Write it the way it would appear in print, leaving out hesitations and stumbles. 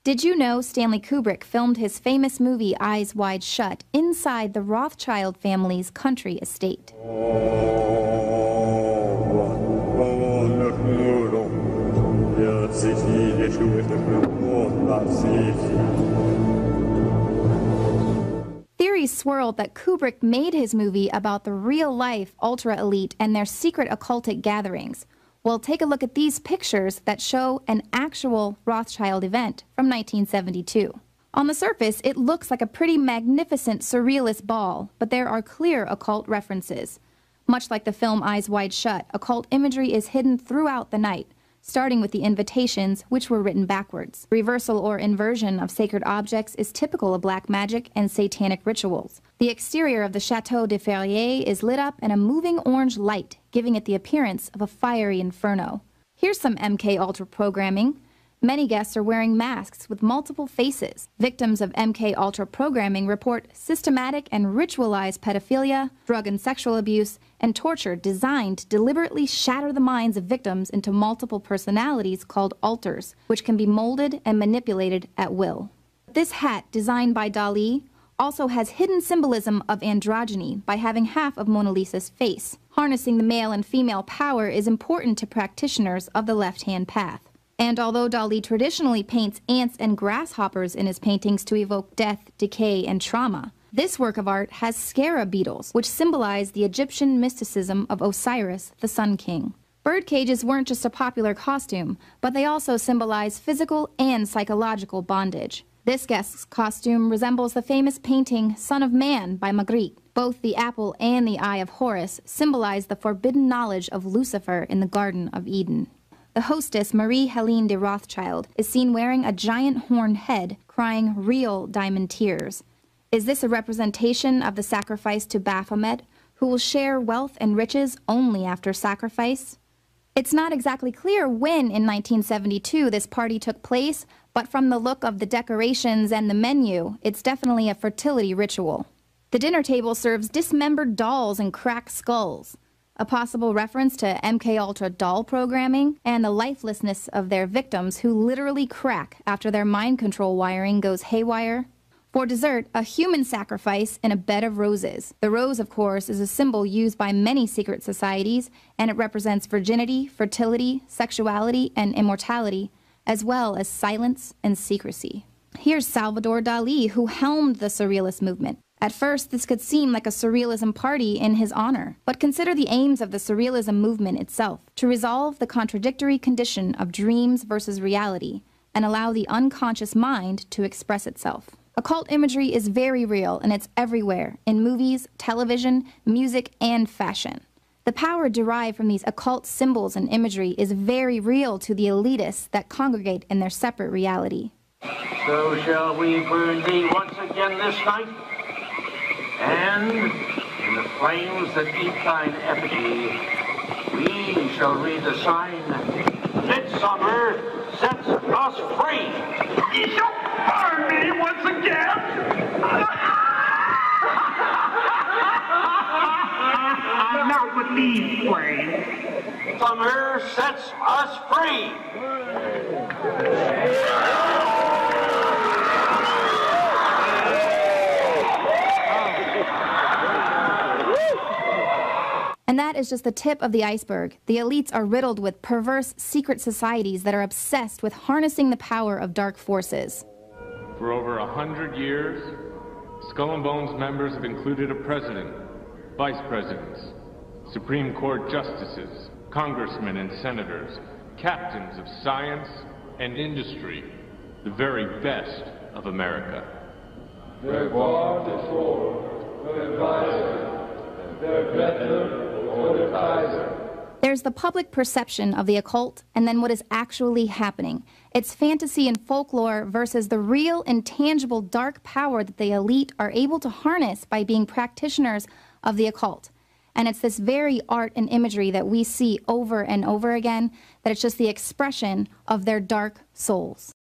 Did you know Stanley Kubrick filmed his famous movie Eyes Wide Shut inside the Rothschild family's country estate? Theories swirled that Kubrick made his movie about the real-life ultra-elite and their secret occultic gatherings. Well, take a look at these pictures that show an actual Rothschild event from 1972. On the surface, it looks like a pretty magnificent surrealist ball, but there are clear occult references. Much like the film Eyes Wide Shut, occult imagery is hidden throughout the night, starting with the invitations, which were written backwards. Reversal or inversion of sacred objects is typical of black magic and satanic rituals. The exterior of the Château de Ferrier is lit up in a moving orange light, giving it the appearance of a fiery inferno. Here's some MK Ultra programming. Many guests are wearing masks with multiple faces. Victims of MK Ultra programming report systematic and ritualized pedophilia, drug and sexual abuse, and torture designed to deliberately shatter the minds of victims into multiple personalities called alters, which can be molded and manipulated at will. This hat, designed by Dali, also has hidden symbolism of androgyny by having half of Mona Lisa's face. Harnessing the male and female power is important to practitioners of the left-hand path. And although Dali traditionally paints ants and grasshoppers in his paintings to evoke death, decay, and trauma, this work of art has scarab beetles, which symbolize the Egyptian mysticism of Osiris, the Sun King. Bird cages weren't just a popular costume, but they also symbolize physical and psychological bondage. This guest's costume resembles the famous painting Son of Man by Magritte. Both the apple and the eye of Horus symbolize the forbidden knowledge of Lucifer in the Garden of Eden. The hostess, Marie-Helene de Rothschild, is seen wearing a giant horned head, crying real diamond tears. Is this a representation of the sacrifice to Baphomet, who will share wealth and riches only after sacrifice? It's not exactly clear when in 1972 this party took place, but from the look of the decorations and the menu, it's definitely a fertility ritual. The dinner table serves dismembered dolls and cracked skulls, a possible reference to MK Ultra doll programming and the lifelessness of their victims who literally crack after their mind control wiring goes haywire. For dessert, a human sacrifice in a bed of roses. The rose, of course, is a symbol used by many secret societies, and it represents virginity, fertility, sexuality, and immortality, as well as silence and secrecy. Here's Salvador Dali, who helmed the Surrealist movement. At first, this could seem like a Surrealism party in his honor, but consider the aims of the Surrealism movement itself: to resolve the contradictory condition of dreams versus reality, and allow the unconscious mind to express itself. Occult imagery is very real, and it's everywhere, in movies, television, music, and fashion. The power derived from these occult symbols and imagery is very real to the elitists that congregate in their separate reality. So shall we burn thee once again this night? And in the flames that eat thine effigy, we shall read the sign, Midsummer sets us free. Ye shall burn me once again? Not with these flames. Summer sets us free. And that is just the tip of the iceberg. The elites are riddled with perverse secret societies that are obsessed with harnessing the power of dark forces. For over 100 years, Skull and Bones members have included a president, vice presidents, Supreme Court justices, congressmen and senators, captains of science and industry, the very best of America. Their guard is for, their advisor, their better. There's the public perception of the occult and then what is actually happening. It's fantasy and folklore versus the real intangible dark power that the elite are able to harness by being practitioners of the occult. And it's this very art and imagery that we see over and over again, that it's just the expression of their dark souls.